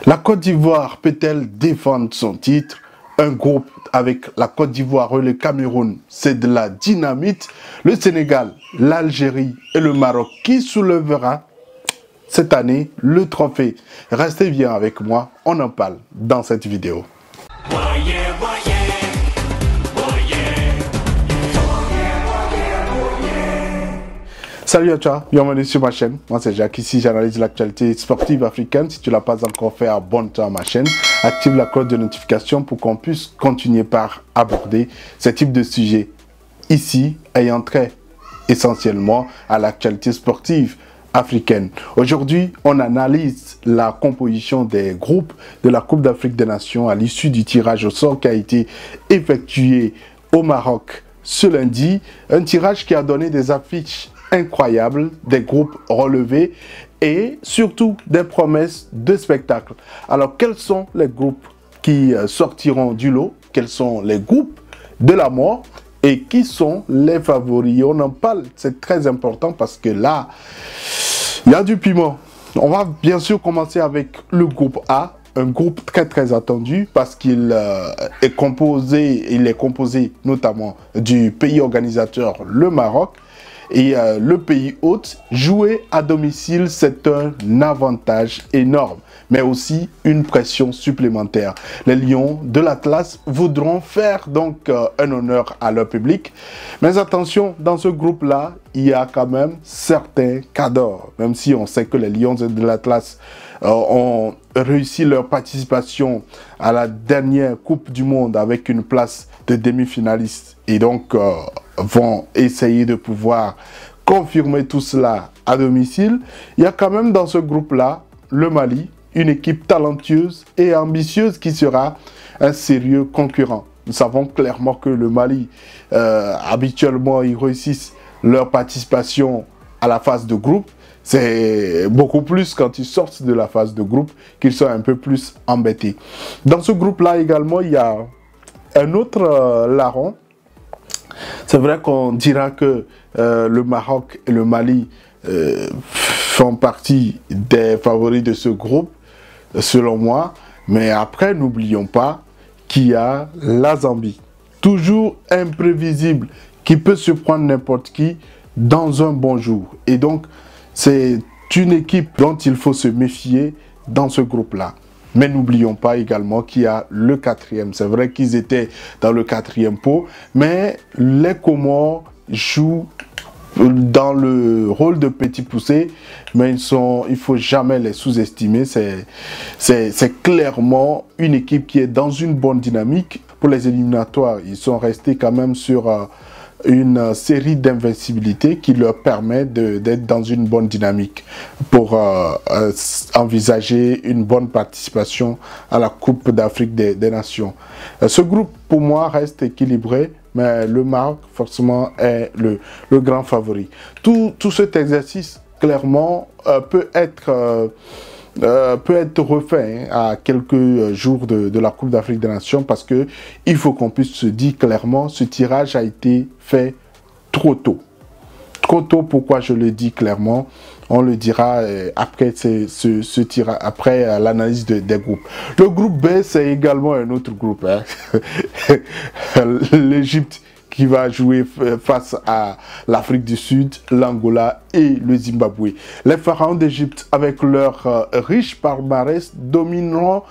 La Côte d'Ivoire peut-elle défendre son titre? Un groupe avec la Côte d'Ivoire et le Cameroun, c'est de la dynamite. Le Sénégal, l'Algérie et le Maroc qui soulèvera cette année le trophée. Restez bien avec moi, on en parle dans cette vidéo. Salut à toi, bienvenue sur ma chaîne. Moi c'est Jacques, ici j'analyse l'actualité sportive africaine. Si tu ne l'as pas encore fait, abonne-toi à ma chaîne. Active la cloche de notification pour qu'on puisse continuer par aborder ce type de sujet ici, ayant trait essentiellement à l'actualité sportive africaine. Aujourd'hui, on analyse la composition des groupes de la Coupe d'Afrique des Nations à l'issue du tirage au sort qui a été effectué au Maroc ce lundi. Un tirage qui a donné des affiches incroyables, des groupes relevés et surtout des promesses de spectacle. Alors, quels sont les groupes qui sortiront du lot? Quels sont les groupes de la mort? Et qui sont les favoris? On en parle, c'est très important parce que là, il y a du piment. On va bien sûr commencer avec le groupe A, un groupe très attendu parce qu'il est composé notamment du pays organisateur, le Maroc, et le pays hôte. Jouer à domicile, c'est un avantage énorme, mais aussi une pression supplémentaire. Les Lions de l'Atlas voudront faire donc un honneur à leur public. Mais attention, dans ce groupe-là, il y a quand même certains cadors. Même si on sait que les Lions de l'Atlas ont réussi leur participation à la dernière Coupe du Monde avec une place de demi-finaliste et donc vont essayer de pouvoir confirmer tout cela à domicile. Il y a quand même dans ce groupe-là le Mali, une équipe talentueuse et ambitieuse qui sera un sérieux concurrent. Nous savons clairement que le Mali, habituellement, ils réussissent leur participation à la phase de groupe. C'est beaucoup plus quand ils sortent de la phase de groupe qu'ils sont un peu plus embêtés. Dans ce groupe-là également, il y a un autre larron. C'est vrai qu'on dira que le Maroc et le Mali font partie des favoris de ce groupe, selon moi. Mais après, n'oublions pas qu'il y a la Zambie, toujours imprévisible, qui peut surprendre n'importe qui dans un bon jour. Et donc, c'est une équipe dont il faut se méfier dans ce groupe-là. Mais n'oublions pas également qu'il y a le quatrième. C'est vrai qu'ils étaient dans le quatrième pot, mais les Comores jouent dans le rôle de petits poussés, mais il faut jamais les sous-estimer. C'est clairement une équipe qui est dans une bonne dynamique. Pour les éliminatoires, ils sont restés quand même sur une série d'invincibilité qui leur permet d'être dans une bonne dynamique pour envisager une bonne participation à la Coupe d'Afrique des Nations. Ce groupe, pour moi, reste équilibré, mais le Maroc, forcément, est le grand favori. Tout cet exercice, clairement, peut être refait à quelques jours de la Coupe d'Afrique des Nations parce que il faut qu'on puisse se dire clairement, ce tirage a été fait trop tôt. Trop tôt, pourquoi je le dis clairement? On le dira après ce tirage, après l'analyse des groupes. Le groupe B, c'est également un autre groupe. Hein. L'Égypte qui va jouer face à l'Afrique du Sud, l'Angola et le Zimbabwe. Les pharaons d'Égypte, avec leur riche palmarès, domineront,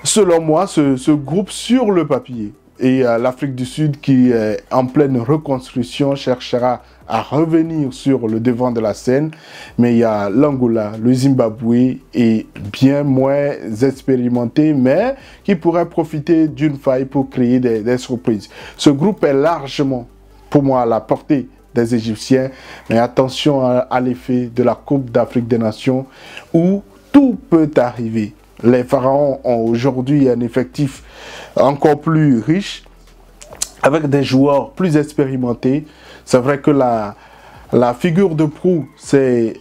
selon moi, ce groupe sur le papier. Et l'Afrique du Sud, qui est en pleine reconstruction, cherchera à revenir sur le devant de la scène. Mais il y a l'Angola, le Zimbabwe est bien moins expérimenté, mais qui pourrait profiter d'une faille pour créer des surprises. Ce groupe est largement, pour moi, à la portée des Égyptiens. Mais attention à l'effet de la Coupe d'Afrique des Nations où tout peut arriver. Les pharaons ont aujourd'hui un effectif encore plus riche, avec des joueurs plus expérimentés. C'est vrai que la figure de proue, c'est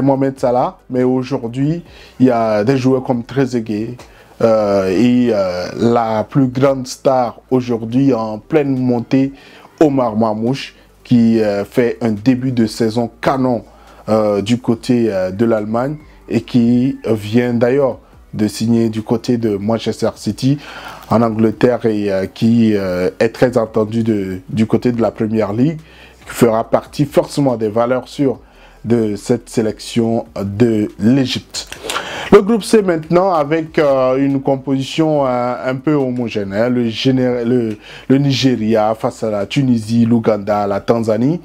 Mohamed Salah, mais aujourd'hui, il y a des joueurs comme Trezeguet et la plus grande star aujourd'hui en pleine montée, Omar Mamouche, qui fait un début de saison canon du côté de l'Allemagne et qui vient d'ailleurs de signer un contrat avec le Paris Saint-Germain. Donc, de signer du côté de Manchester City en Angleterre et qui est très attendu du côté de la Premier League, qui fera partie forcément des valeurs sûres de cette sélection de l'Égypte. Le groupe C maintenant avec une composition un peu homogène. Hein, le Nigeria face à la Tunisie, l'Ouganda, la Tanzanie.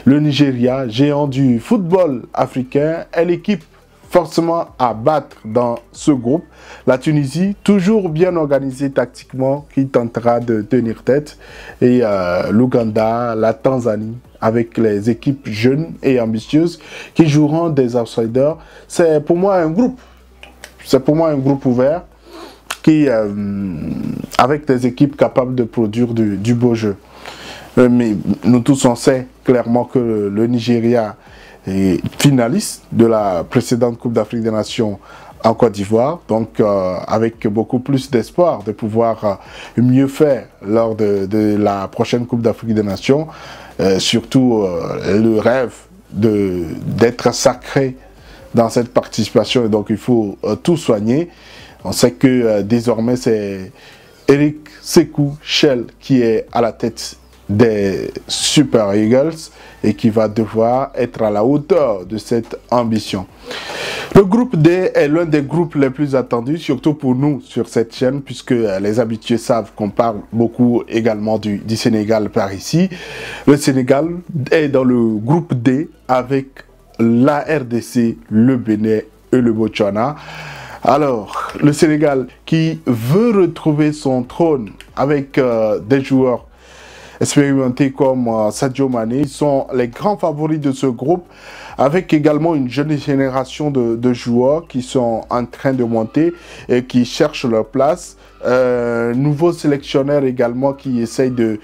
Le Nigeria, géant du football africain, est l'équipe forcément à battre dans ce groupe. La Tunisie, toujours bien organisée tactiquement, qui tentera de tenir tête. Et l'Ouganda, la Tanzanie, avec les équipes jeunes et ambitieuses qui joueront des outsiders. C'est pour moi un groupe. C'est pour moi un groupe ouvert qui, avec des équipes capables de produire du beau jeu. Mais nous tous on sait clairement que le Nigeria est finaliste de la précédente Coupe d'Afrique des Nations en Côte d'Ivoire, donc avec beaucoup plus d'espoir de pouvoir mieux faire lors de la prochaine Coupe d'Afrique des Nations, surtout le rêve d'être sacré dans cette participation, et donc il faut tout soigner. On sait que désormais c'est Eric Sekou Chel qui est à la tête des Super Eagles et qui va devoir être à la hauteur de cette ambition. Le groupe D est l'un des groupes les plus attendus, surtout pour nous sur cette chaîne, puisque les habitués savent qu'on parle beaucoup également du Sénégal par ici. Le Sénégal est dans le groupe D avec la RDC, le Bénin et le Botswana. Alors, le Sénégal qui veut retrouver son trône avec des joueurs expérimentés comme Sadio Mané, sont les grands favoris de ce groupe, avec également une jeune génération de joueurs qui sont en train de monter et qui cherchent leur place. Nouveau sélectionneur également qui essaye de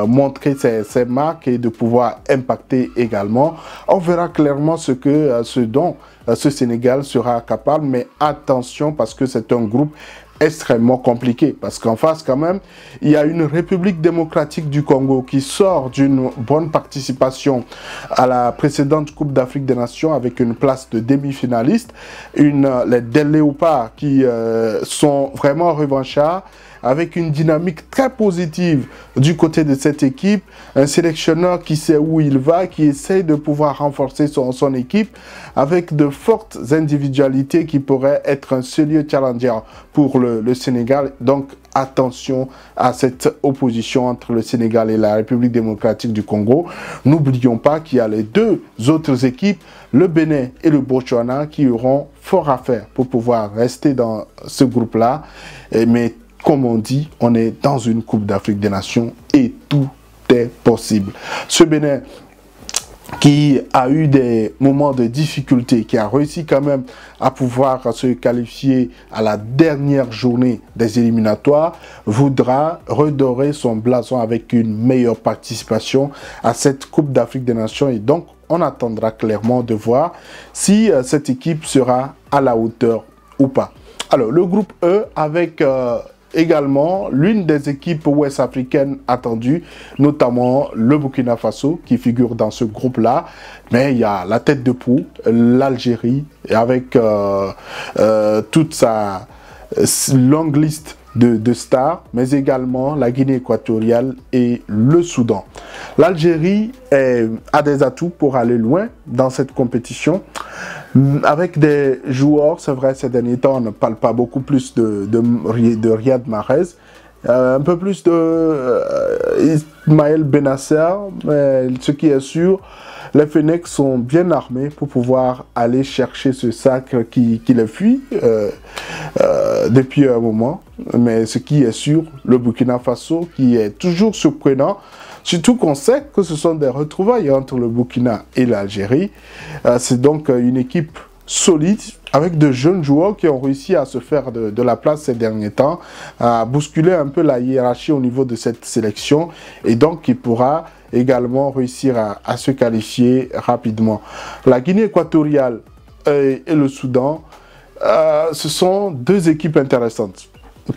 montrer ses marques et de pouvoir impacter également. On verra clairement ce dont ce Sénégal sera capable, mais attention parce que c'est un groupe extrêmement compliqué, parce qu'en face quand même il y a une République démocratique du Congo qui sort d'une bonne participation à la précédente Coupe d'Afrique des Nations avec une place de demi-finaliste, des Léopards qui sont vraiment revanchards, avec une dynamique très positive du côté de cette équipe, un sélectionneur qui sait où il va, qui essaye de pouvoir renforcer son équipe, avec de fortes individualités qui pourraient être un sérieux challenger pour le Sénégal. Donc attention à cette opposition entre le Sénégal et la République démocratique du Congo. N'oublions pas qu'il y a les deux autres équipes, le Bénin et le Botswana, qui auront fort à faire pour pouvoir rester dans ce groupe-là. Mais comme on dit, on est dans une Coupe d'Afrique des Nations et tout est possible. Ce Bénin qui a eu des moments de difficulté, qui a réussi quand même à pouvoir se qualifier à la dernière journée des éliminatoires, voudra redorer son blason avec une meilleure participation à cette Coupe d'Afrique des Nations. Et donc, on attendra clairement de voir si cette équipe sera à la hauteur ou pas. Alors, le groupe E avec également l'une des équipes ouest-africaines attendues, notamment le Burkina Faso qui figure dans ce groupe-là. Mais il y a la tête de poule, l'Algérie, avec toute sa longue liste de stars, mais également la Guinée équatoriale et le Soudan. L'Algérie a des atouts pour aller loin dans cette compétition, avec des joueurs, c'est vrai, ces derniers temps, on ne parle pas beaucoup plus de Riyad Mahrez, un peu plus de Ismaël Benasser, mais ce qui est sûr, les Fennecs sont bien armés pour pouvoir aller chercher ce sacre qui les fuit depuis un moment. Mais ce qui est sûr, le Burkina Faso qui est toujours surprenant, surtout qu'on sait que ce sont des retrouvailles entre le Burkina et l'Algérie. C'est donc une équipe solide, avec de jeunes joueurs qui ont réussi à se faire de la place ces derniers temps, à bousculer un peu la hiérarchie au niveau de cette sélection, et donc qui pourra également réussir à se qualifier rapidement. La Guinée équatoriale et le Soudan, ce sont deux équipes intéressantes.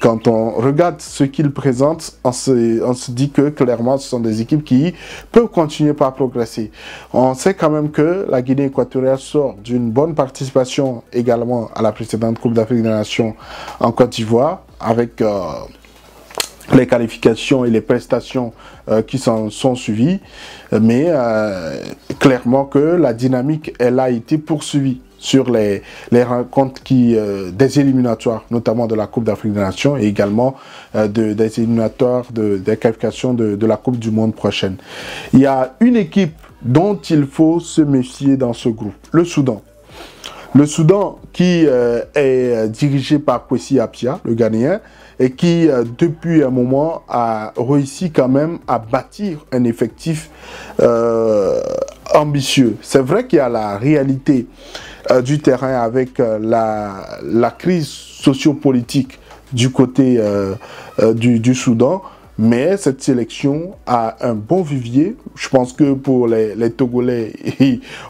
quand on regarde ce qu'ils présentent, on se dit que clairement ce sont des équipes qui peuvent continuer par progresser. On sait quand même que la Guinée équatoriale sort d'une bonne participation également à la précédente Coupe d'Afrique des Nations en Côte d'Ivoire, avec les qualifications et les prestations qui sont suivies, mais clairement que la dynamique, elle a été poursuivie sur les rencontres des éliminatoires, notamment de la Coupe d'Afrique des Nations et également des éliminatoires des qualifications de la Coupe du Monde prochaine. Il y a une équipe dont il faut se méfier dans ce groupe, le Soudan. Le Soudan qui est dirigé par Kwesi Appiah, le Ghanéen, et qui, depuis un moment, a réussi quand même à bâtir un effectif ambitieux. C'est vrai qu'il y a la réalité du terrain avec la crise sociopolitique du côté du Soudan, mais cette sélection a un bon vivier. Je pense que pour les Togolais,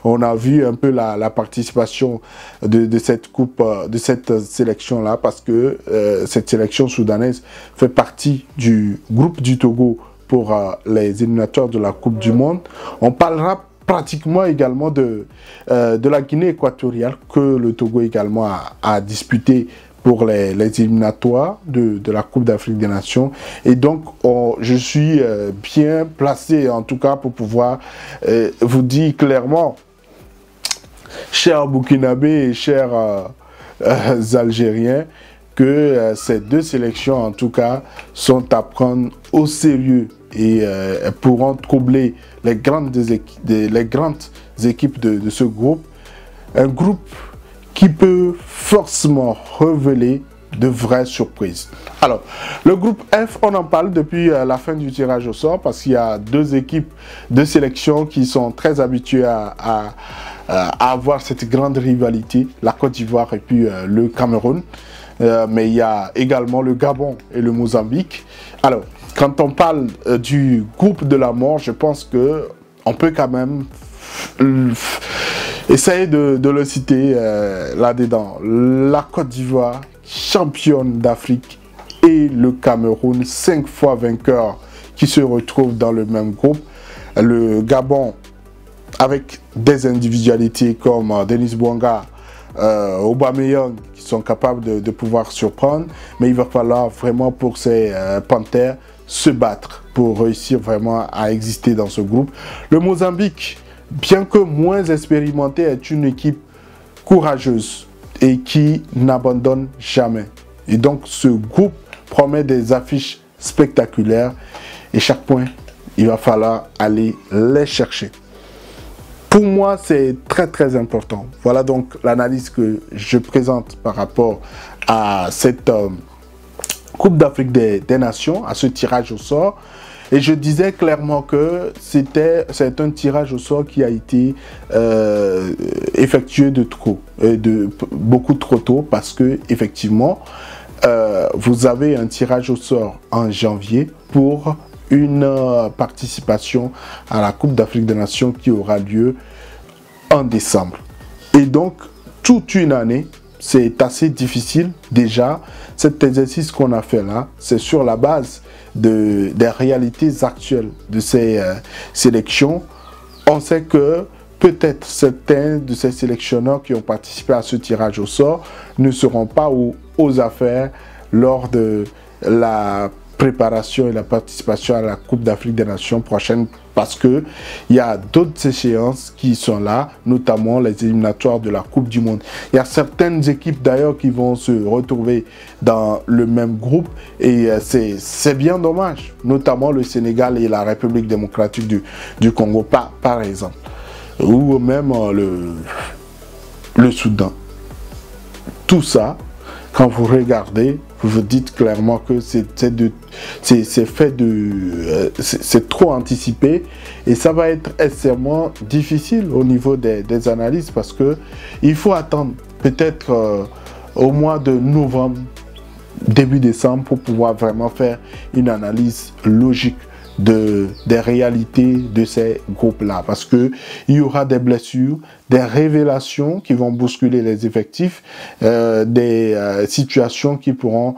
on a vu un peu la participation de cette coupe, de cette sélection-là, parce que cette sélection soudanaise fait partie du groupe du Togo pour les éliminatoires de la Coupe du Monde. On parlera pratiquement également de la Guinée équatoriale que le Togo également a disputé pour les éliminatoires de la Coupe d'Afrique des Nations. Et donc, je suis bien placé, en tout cas, pour pouvoir vous dire clairement, chers Burkinabés et chers Algériens, que ces deux sélections, en tout cas, sont à prendre au sérieux et pourront troubler les grandes équipes de ce groupe. Un groupe qui peut forcément révéler de vraies surprises. Alors, le groupe F, on en parle depuis la fin du tirage au sort, parce qu'il y a deux équipes de sélection qui sont très habituées à avoir cette grande rivalité, la Côte d'Ivoire et puis le Cameroun. Mais il y a également le Gabon et le Mozambique. Alors, quand on parle du groupe de la mort, je pense que on peut quand même essayer de le citer là-dedans. La Côte d'Ivoire, championne d'Afrique, et le Cameroun, 5 fois vainqueur, qui se retrouvent dans le même groupe. Le Gabon, avec des individualités comme Denis Bouanga, Aubameyang, qui sont capables de pouvoir surprendre, mais il va falloir vraiment pour ces Panthères se battre pour réussir vraiment à exister dans ce groupe. Le Mozambique, bien que moins expérimenté, est une équipe courageuse et qui n'abandonne jamais. Et donc ce groupe promet des affiches spectaculaires et chaque point, il va falloir aller les chercher. Pour moi, c'est très très important. Voilà donc l'analyse que je présente par rapport à cette Coupe d'Afrique des Nations, à ce tirage au sort. Et je disais clairement que c'est un tirage au sort qui a été effectué beaucoup trop tôt, parce que effectivement, vous avez un tirage au sort en janvier pour une participation à la Coupe d'Afrique des Nations qui aura lieu en décembre. Et donc, toute une année, c'est assez difficile. Déjà, cet exercice qu'on a fait là, c'est sur la base des réalités actuelles de ces sélections. On sait que peut-être certains de ces sélectionneurs qui ont participé à ce tirage au sort ne seront pas aux affaires lors de la préparation et la participation à la Coupe d'Afrique des Nations prochaine, parce que il y a d'autres échéances qui sont là, notamment les éliminatoires de la Coupe du Monde. Il y a certaines équipes d'ailleurs qui vont se retrouver dans le même groupe et c'est bien dommage, notamment le Sénégal et la République démocratique du Congo par exemple, ou même le Soudan. Tout ça, quand vous regardez, vous vous dites clairement que c'est trop anticipé et ça va être extrêmement difficile au niveau des analyses, parce que il faut attendre peut-être au mois de novembre, début décembre, pour pouvoir vraiment faire une analyse logique des réalités de ces groupes-là, parce que il y aura des blessures, des révélations qui vont bousculer les effectifs, des situations qui pourront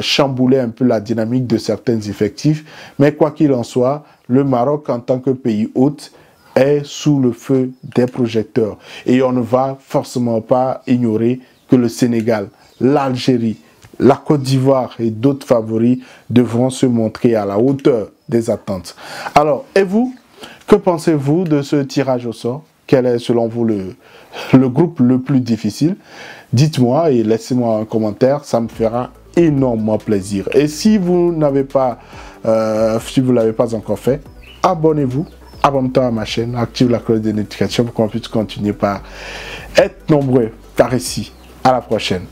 chambouler un peu la dynamique de certains effectifs. Mais quoi qu'il en soit, le Maroc en tant que pays hôte est sous le feu des projecteurs. Et on ne va forcément pas ignorer que le Sénégal, l'Algérie, la Côte d'Ivoire et d'autres favoris devront se montrer à la hauteur des attentes. Alors, et vous, que pensez-vous de ce tirage au sort? Quel est selon vous le groupe le plus difficile? Dites-moi et laissez-moi un commentaire, ça me fera énormément plaisir. Et si vous n'avez pas, si vous l'avez pas encore fait, abonnez-vous. Abonne-toi à ma chaîne, active la cloche de notification pour qu'on puisse continuer par être nombreux par ici. À la prochaine.